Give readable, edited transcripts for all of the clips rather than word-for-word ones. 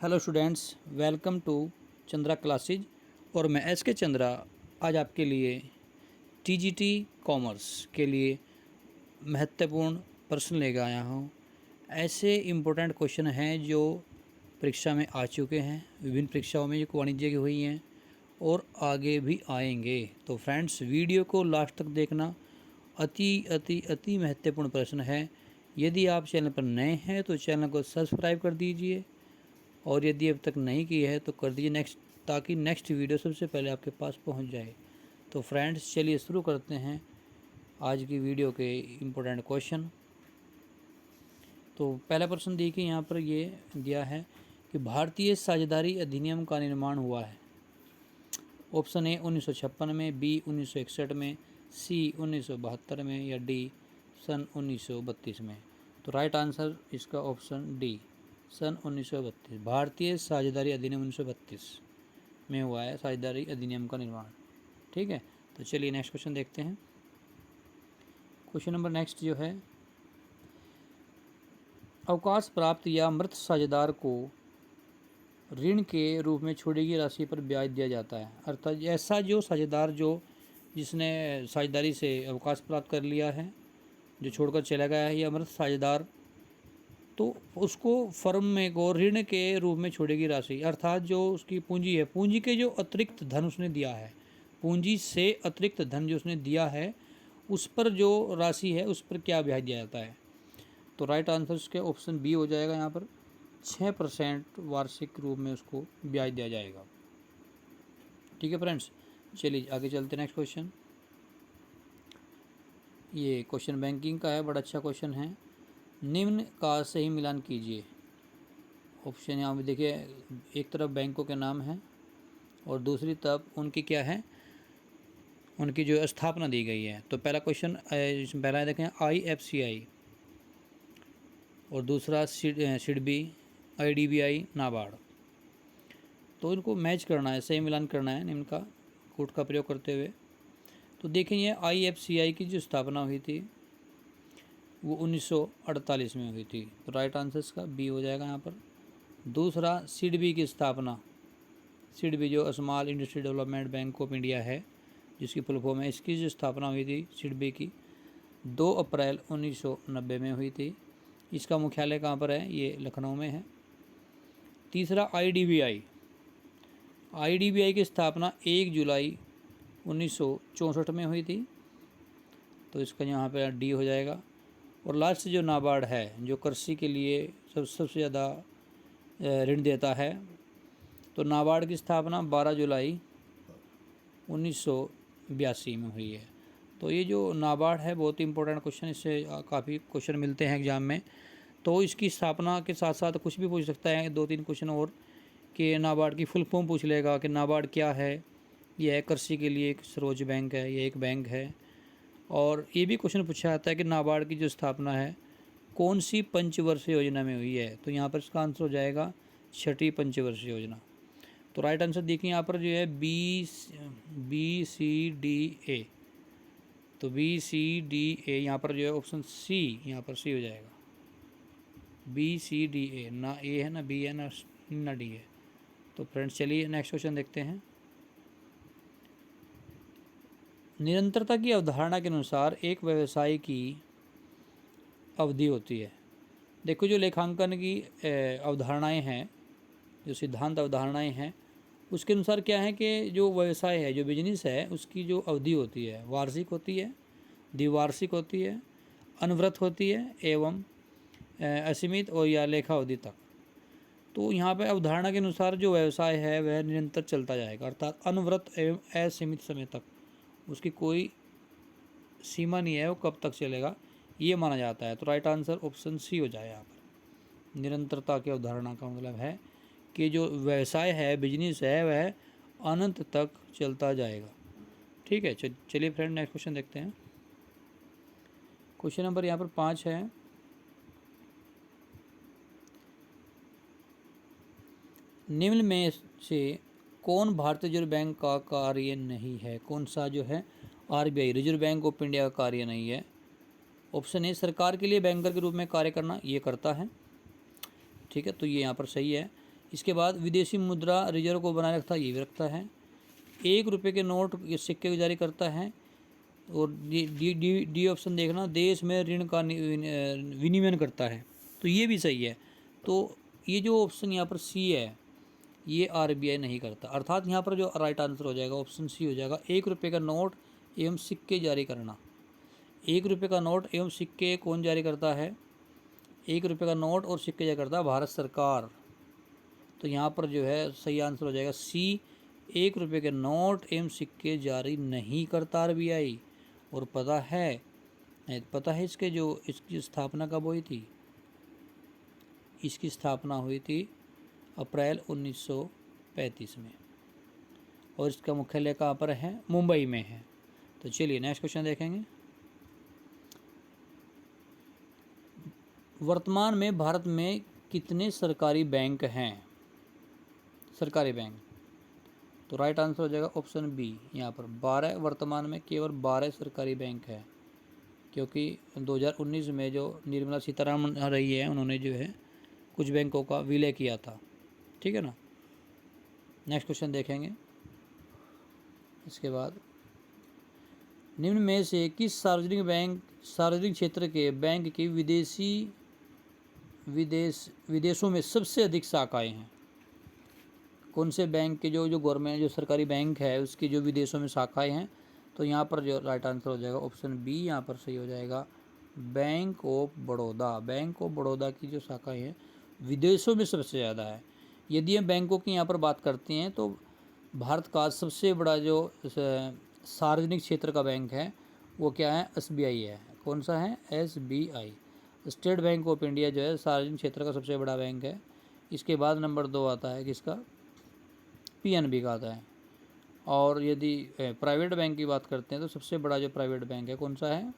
Hello students, welcome to Chandra classes. और मैं S के चंद्रा आज आपके लिए टीजीटी कॉमर्स के लिए महत्वपूर्ण प्रश्न लेकर आया हूँ। ऐसे इम्पोर्टेंट क्वेश्चन हैं जो परीक्षा में आ चुके हैं, विभिन्न परीक्षाओं में जो वाणिज्य की हुई हैं और आगे भी आएंगे। तो फ्रेंड्स, वीडियो को लास्ट तक देखना। अति महत्वपूर्ण प्रश्न है। यदि आप चैनल पर नए हैं तो चैनल को सब्सक्राइब कर दीजिए, और यदि अब तक नहीं की है तो कर दीजिए ताकि नेक्स्ट वीडियो सबसे पहले आपके पास पहुंच जाए। तो फ्रेंड्स, चलिए शुरू करते हैं आज की वीडियो के इम्पोर्टेंट क्वेश्चन। तो पहला प्रश्न देखिए, यहाँ पर ये दिया है कि भारतीय साझेदारी अधिनियम का निर्माण हुआ है। ऑप्शन ए 1956 में, बी 1961 में, सी 1972 में, या डी सन 1932 में। तो राइट आंसर इसका ऑप्शन डी, सन 1932। भारतीय साझेदारी अधिनियम 1932 में हुआ है साझेदारी अधिनियम का निर्माण। ठीक है, तो चलिए नेक्स्ट क्वेश्चन देखते हैं। क्वेश्चन नंबर नेक्स्ट जो है, अवकाश प्राप्त या मृत साझेदार को ऋण के रूप में छोड़ी गई राशि पर ब्याज दिया जाता है। अर्थात ऐसा जो साझेदार जिसने साझेदारी से अवकाश प्राप्त कर लिया है, जो छोड़कर चला गया है, या मृत साझेदार, तो उसको फर्म में को ऋण के रूप में छोड़ेगी राशि। अर्थात जो उसकी पूंजी है, पूंजी के जो अतिरिक्त धन उसने दिया है, पूंजी से अतिरिक्त धन जो उसने दिया है, उस पर जो राशि है उस पर क्या ब्याज दिया जाता है। तो राइट आंसर उसके ऑप्शन बी हो जाएगा। यहाँ पर 6% वार्षिक रूप में उसको ब्याज दिया जाएगा। ठीक है फ्रेंड्स, चलिए आगे चलते हैं। नेक्स्ट क्वेश्चन, ये क्वेश्चन बैंकिंग का है, बड़ा अच्छा क्वेश्चन है। निम्न का सही मिलान कीजिए। ऑप्शन यहाँ पे देखिए, एक तरफ बैंकों के नाम हैं और दूसरी तरफ उनकी क्या है, उनकी जो स्थापना दी गई है। तो पहला क्वेश्चन पहला देखें IFCI, और दूसरा सिडबी, IDBI, नाबार्ड। तो इनको मैच करना है, सही मिलान करना है निम्न का कोड का प्रयोग करते हुए। तो देखें, ये IFCI की जो स्थापना हुई थी वो 1948 में हुई थी। तो राइट आंसर इसका बी हो जाएगा यहाँ पर। दूसरा सिडबी की स्थापना, सिडबी जो small industry development bank of India है, जिसकी फुल फॉर्म है, इसकी जो स्थापना हुई थी सिडबी की 2 अप्रैल 1990 में हुई थी। इसका मुख्यालय कहाँ पर है, ये लखनऊ में है। तीसरा IDBI की स्थापना 1 जुलाई 1964 में हुई थी। तो इसका यहाँ पर डी हो जाएगा। और लास्ट जो नाबार्ड है, जो कृषि के लिए सबसे ज़्यादा ऋण देता है, तो नाबार्ड की स्थापना 12 जुलाई 1982 में हुई है। तो ये जो नाबार्ड है बहुत ही इंपॉर्टेंट क्वेश्चन, इससे काफ़ी क्वेश्चन मिलते हैं एग्जाम में। तो इसकी स्थापना के साथ साथ कुछ भी पूछ सकता है, 2-3 क्वेश्चन और, कि नाबार्ड की फुल फॉर्म पूछ लेगा कि नाबार्ड क्या है। यह कृषि के लिए एक सर्वोच्च बैंक है, ये एक बैंक है। और ये भी क्वेश्चन पूछा जाता है कि नाबार्ड की जो स्थापना है कौन सी पंचवर्षीय योजना में हुई है। तो यहाँ पर इसका आंसर हो जाएगा 6ठी पंचवर्षीय योजना। तो राइट आंसर देखिए यहाँ पर जो है BCDA। तो BCDA यहाँ पर जो है ऑप्शन सी, यहाँ पर सी हो जाएगा। BCDA, ना ए है ना बी है ना डी है। तो फ्रेंड्स, चलिए नेक्स्ट क्वेश्चन देखते हैं। निरंतरता की अवधारणा के अनुसार एक व्यवसाय की अवधि होती है। देखो, जो लेखांकन की अवधारणाएं हैं, जो सिद्धांत अवधारणाएं हैं, उसके अनुसार क्या है कि जो व्यवसाय है, जो बिजनेस है, उसकी जो अवधि होती है वार्षिक होती है, द्विवार्षिक होती है, अनवरत होती है, एवं असीमित और या लेखा अवधि तक। तो यहाँ पे अवधारणा के अनुसार जो व्यवसाय है वह निरंतर चलता जाएगा, अर्थात अनवरत एवं असीमित समय तक, उसकी कोई सीमा नहीं है वो कब तक चलेगा, ये माना जाता है। तो राइट आंसर ऑप्शन सी हो जाए यहाँ पर। निरंतरता की अवधारणा का मतलब है कि जो व्यवसाय है, बिजनेस है, वह अनंत तक चलता जाएगा। ठीक है, चलिए फ्रेंड नेक्स्ट क्वेश्चन देखते हैं। क्वेश्चन नंबर यहाँ पर 5 है। निम्न में से कौन भारतीय रिजर्व बैंक का कार्य नहीं है। कौन सा जो है RBI, reserve bank of India का कार्य नहीं है। ऑप्शन ए सरकार के लिए बैंकर के रूप में कार्य करना, ये करता है। ठीक है, तो ये यहाँ पर सही है। इसके बाद विदेशी मुद्रा रिजर्व को बनाए रखता है, ये भी रखता है। 1 रुपये के नोट सिक्के को जारी करता है। और डी ऑप्शन देखना, देश में ऋण का विनियमन करता है, तो ये भी सही है। तो ये जो ऑप्शन यहाँ पर सी है, ये आरबीआई नहीं करता, अर्थात यहाँ पर जो राइट आंसर हो जाएगा ऑप्शन सी हो जाएगा। 1 रुपये का नोट एवं सिक्के जारी करना। 1 रुपये का नोट एवं सिक्के कौन जारी करता है? 1 रुपये का नोट और सिक्के जारी करता है भारत सरकार। तो यहाँ पर जो है सही आंसर हो जाएगा सी, 1 रुपये के नोट एवं सिक्के जारी नहीं करता आरबीआई। और पता है इसके जो इसकी स्थापना कब हुई थी? इसकी स्थापना हुई थी अप्रैल 1935 में, और इसका मुख्यालय कहाँ पर है? मुंबई में है। तो चलिए नेक्स्ट क्वेश्चन देखेंगे। वर्तमान में भारत में कितने सरकारी बैंक हैं? सरकारी बैंक, तो राइट आंसर हो जाएगा ऑप्शन बी, यहाँ पर 12। वर्तमान में केवल 12 सरकारी बैंक है, क्योंकि 2019 में जो निर्मला सीतारमण रही है, उन्होंने जो है कुछ बैंकों का विलय किया था, ठीक है ना। नेक्स्ट क्वेश्चन देखेंगे। इसके बाद निम्न में से किस सार्वजनिक क्षेत्र के बैंक की विदेशों में सबसे अधिक शाखाएं हैं? कौन से बैंक के जो गवर्नमेंट जो सरकारी बैंक है उसकी जो विदेशों में शाखाएं हैं? तो यहाँ पर जो राइट आंसर हो जाएगा ऑप्शन बी, यहाँ पर सही हो जाएगा bank of Baroda. Bank of Baroda की जो शाखाएं हैं विदेशों में सबसे ज़्यादा है। यदि हम बैंकों की यहाँ पर बात करते हैं तो भारत का सबसे बड़ा जो सार्वजनिक क्षेत्र का बैंक है वो क्या है? एसबीआई है। कौन सा है? SBI, state bank of India जो है सार्वजनिक क्षेत्र का सबसे बड़ा बैंक है। इसके बाद नंबर 2 आता है किसका? पीएनबी का आता है। और यदि प्राइवेट बैंक की बात करते हैं तो सबसे बड़ा जो प्राइवेट बैंक है कौन सा है?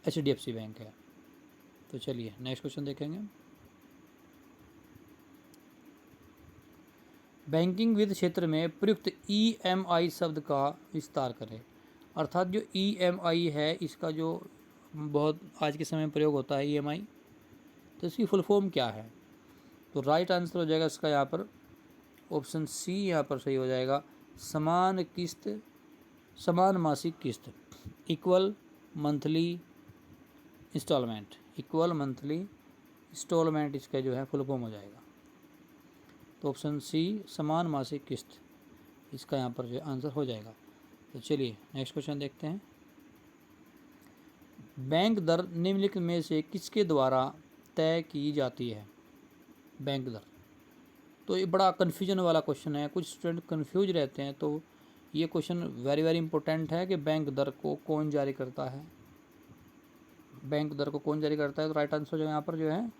एचडीएफसी बैंक है। तो चलिए नेक्स्ट क्वेश्चन देखेंगे। बैंकिंग वित्त क्षेत्र में प्रयुक्त ईएमआई शब्द का विस्तार करें। अर्थात जो ईएमआई है इसका जो बहुत आज के समय में प्रयोग होता है ईएमआई, तो इसकी फुल फॉर्म क्या है? तो राइट आंसर हो जाएगा इसका यहाँ पर ऑप्शन सी, यहाँ पर सही हो जाएगा समान मासिक किस्त, equal monthly instalment. Equal monthly instalment इसका जो है फुल फॉर्म हो जाएगा। तो ऑप्शन सी समान मासिक किस्त इसका यहाँ पर जो आंसर हो जाएगा। तो चलिए नेक्स्ट क्वेश्चन देखते हैं। बैंक दर निम्नलिखित में से किसके द्वारा तय की जाती है? बैंक दर, तो ये बड़ा कन्फ्यूजन वाला क्वेश्चन है, कुछ स्टूडेंट कन्फ्यूज रहते हैं। तो ये क्वेश्चन वेरी इंपॉर्टेंट है कि बैंक दर को कौन जारी करता है? बैंक दर को कौन जारी करता है? तो राइट आंसर जो यहाँ पर जो है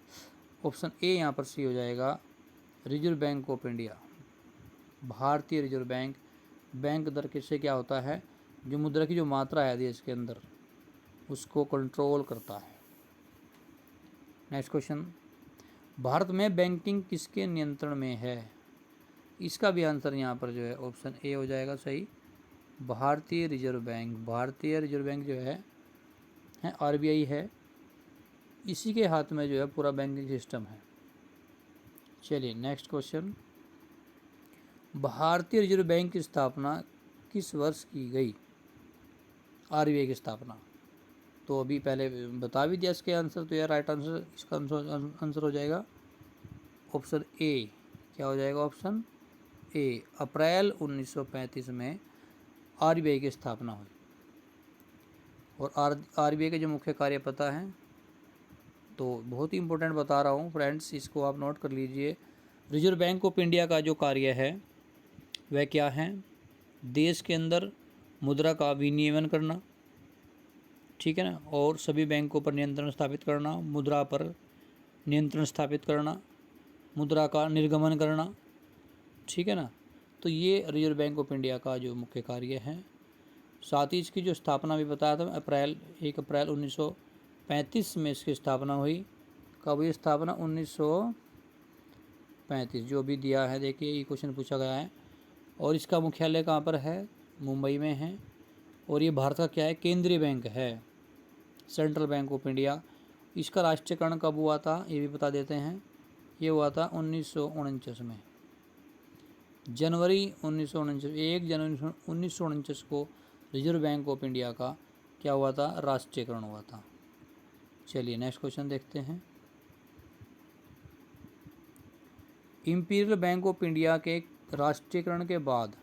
ऑप्शन ए, यहाँ पर सी हो जाएगा रिजर्व बैंक ऑफ इंडिया, भारतीय रिजर्व बैंक। बैंक दर किससे क्या होता है? जो मुद्रा की जो मात्रा है देश के अंदर उसको कंट्रोल करता है। नेक्स्ट क्वेश्चन, भारत में बैंकिंग किसके नियंत्रण में है? इसका भी आंसर यहाँ पर जो है ऑप्शन ए हो जाएगा सही, भारतीय रिजर्व बैंक। भारतीय रिजर्व बैंक जो है आरबीआई है, इसी के हाथ में जो है पूरा बैंकिंग सिस्टम है। चलिए नेक्स्ट क्वेश्चन, भारतीय रिजर्व बैंक की स्थापना किस वर्ष की गई? आरबीआई की स्थापना तो अभी पहले बता भी दिया इसके आंसर। तो यार राइट आंसर इसका आंसर हो जाएगा ऑप्शन ए। क्या हो जाएगा ऑप्शन ए, अप्रैल 1935 में आरबीआई की स्थापना हुई। और आरबीआई के जो मुख्य कार्य पता है? तो बहुत ही इंपॉर्टेंट बता रहा हूँ फ्रेंड्स, इसको आप नोट कर लीजिए। रिजर्व बैंक ऑफ इंडिया का जो कार्य है वह क्या है? देश के अंदर मुद्रा का विनियमन करना, ठीक है ना, और सभी बैंकों पर नियंत्रण स्थापित करना, मुद्रा पर नियंत्रण स्थापित करना, मुद्रा का निर्गमन करना, ठीक है ना। तो ये रिजर्व बैंक ऑफ इंडिया का जो मुख्य कार्य है। साथ ही इसकी जो स्थापना भी बताया था, 1 अप्रैल 1935 में इसकी स्थापना हुई। कब हुई स्थापना? 1935, जो भी दिया है देखिए, ये क्वेश्चन पूछा गया है। और इसका मुख्यालय कहाँ पर है? मुंबई में है। और ये भारत का क्या है? केंद्रीय बैंक है, सेंट्रल बैंक ऑफ इंडिया। इसका राष्ट्रीयकरण कब हुआ था ये भी बता देते हैं। ये हुआ था 1949 में। जनवरी 1949 1 जनवरी 1949 को रिजर्व बैंक ऑफ इंडिया का क्या हुआ था, राष्ट्रीयकरण हुआ था। चलिए नेक्स्ट क्वेश्चन देखते हैं। इंपीरियल बैंक ऑफ इंडिया के राष्ट्रीयकरण के बाद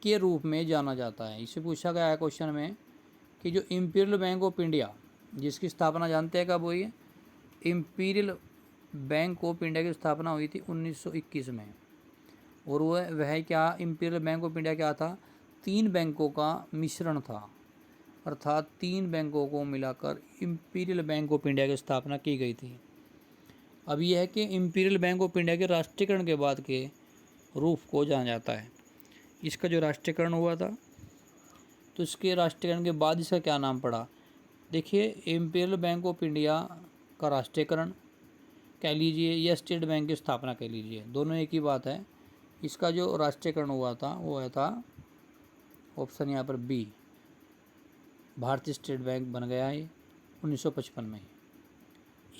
के रूप में जाना जाता है। इससे पूछा गया है क्वेश्चन में कि जो इंपीरियल बैंक ऑफ इंडिया जिसकी स्थापना जानते हैं कब हुई है। इंपीरियल बैंक ऑफ इंडिया की स्थापना हुई थी 1921 में। और वह क्या, इंपीरियल बैंक ऑफ इंडिया क्या था, 3 बैंकों का मिश्रण था, अर्थात 3 बैंकों को मिलाकर इंपीरियल बैंक ऑफ इंडिया की स्थापना की गई थी। अब यह है कि इंपीरियल बैंक ऑफ इंडिया के राष्ट्रीयकरण के बाद के रूप को जाना जाता है। इसका जो राष्ट्रीयकरण हुआ था तो इसके राष्ट्रीयकरण के बाद इसका क्या नाम पड़ा। देखिए, इंपीरियल बैंक ऑफ इंडिया का राष्ट्रीयकरण कह लीजिए या स्टेट बैंक की स्थापना कह लीजिए, दोनों एक ही बात है। इसका जो राष्ट्रीयकरण हुआ था वो हुआ था ऑप्शन यहाँ पर बी, भारतीय स्टेट बैंक बन गया है 1955 में।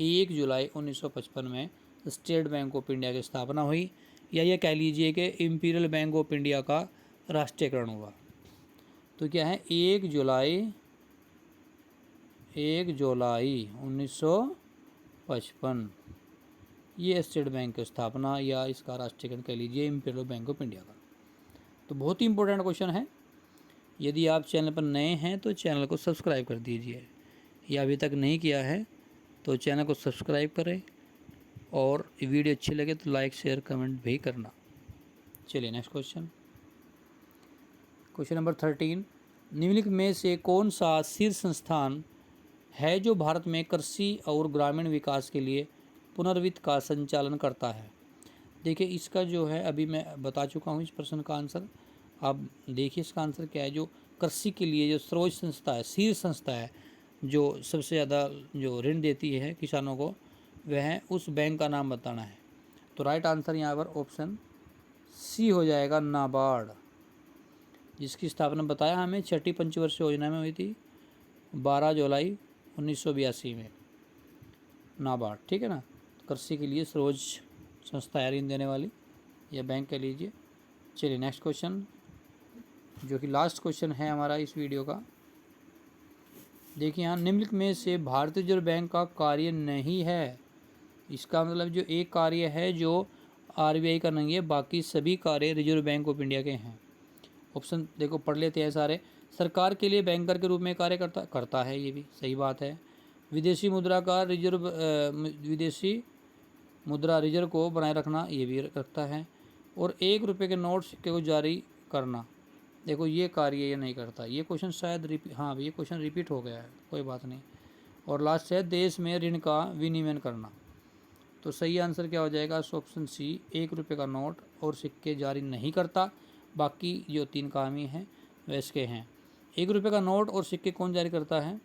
1 जुलाई 1955 में स्टेट बैंक ऑफ इंडिया की स्थापना हुई, या ये कह लीजिए कि इंपीरियल बैंक ऑफ इंडिया का राष्ट्रीयकरण हुआ। तो क्या है, 1 जुलाई 1955 ये स्टेट बैंक की स्थापना या इसका राष्ट्रीयकरण कह लीजिए इंपीरियल बैंक ऑफ इंडिया का। तो बहुत ही इंपॉर्टेंट क्वेश्चन है। यदि आप चैनल पर नए हैं तो चैनल को सब्सक्राइब कर दीजिए, या अभी तक नहीं किया है तो चैनल को सब्सक्राइब करें, और वीडियो अच्छी लगे तो लाइक शेयर कमेंट भी करना। चलिए नेक्स्ट क्वेश्चन, क्वेश्चन नंबर 13। निम्नलिखित में से कौन सा शीर्ष संस्थान है जो भारत में कृषि और ग्रामीण विकास के लिए पुनर्वित्त का संचालन करता है। देखिए, इसका जो है अभी मैं बता चुका हूँ इस प्रश्न का आंसर। आप देखिए इसका आंसर क्या है। जो कृषि के लिए जो सर्वोच्च संस्था है, शीर्ष संस्था है, जो सबसे ज़्यादा जो ऋण देती है किसानों को, वह उस बैंक का नाम बताना है। तो राइट आंसर यहाँ पर ऑप्शन सी हो जाएगा, नाबार्ड, जिसकी स्थापना बताया हमें छठी पंचवर्षीय योजना में हुई थी 12 जुलाई 1982 में, नाबार्ड। ठीक है ना, कृषि के लिए सर्वोच्च संस्था है ऋण देने वाली, या बैंक कह लीजिए। चलिए नेक्स्ट क्वेश्चन, जो कि लास्ट क्वेश्चन है हमारा इस वीडियो का। देखिए यहाँ, निम्नलिखित में से भारतीय रिजर्व बैंक का कार्य नहीं है। इसका मतलब जो एक कार्य है जो आरबीआई का नहीं है, बाकी सभी कार्य रिजर्व बैंक ऑफ इंडिया के हैं। ऑप्शन देखो पढ़ लेते हैं सारे। सरकार के लिए बैंकर के रूप में कार्य करता है, ये भी सही बात है। विदेशी मुद्रा का विदेशी मुद्रा रिजर्व को बनाए रखना, ये भी रखता है। और 1 रुपये के नोट सिक्के को जारी करना, देखो ये कार्य ये नहीं करता। ये क्वेश्चन शायद ये क्वेश्चन रिपीट हो गया है, कोई बात नहीं। और लास्ट है देश में ऋण का विनिमय करना। तो सही आंसर क्या हो जाएगा, ऑप्शन सी, 1 रुपये का नोट और सिक्के जारी नहीं करता। बाकी जो 3 काम ही हैं वह इसके हैं। 1 रुपये का नोट और सिक्के कौन जारी करता है,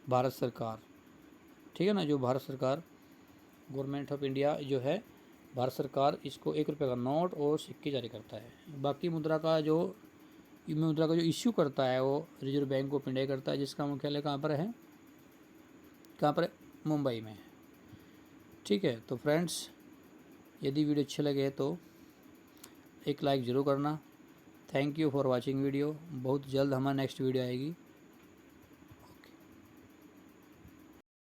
भारत सरकार। ठीक है ना, जो भारत सरकार गवर्नमेंट ऑफ इंडिया जो है, भारत सरकार इसको 1 रुपये का नोट और सिक्के जारी करता है। बाकी मुद्रा का जो इश्यू करता है वो रिजर्व बैंक ऑफ इंडिया करता है, जिसका मुख्यालय कहाँ पर है, मुंबई में। ठीक है, तो फ्रेंड्स यदि वीडियो अच्छे लगे तो एक लाइक ज़रूर करना। Thank you for watching video. बहुत जल्द हमारा नेक्स्ट वीडियो आएगी।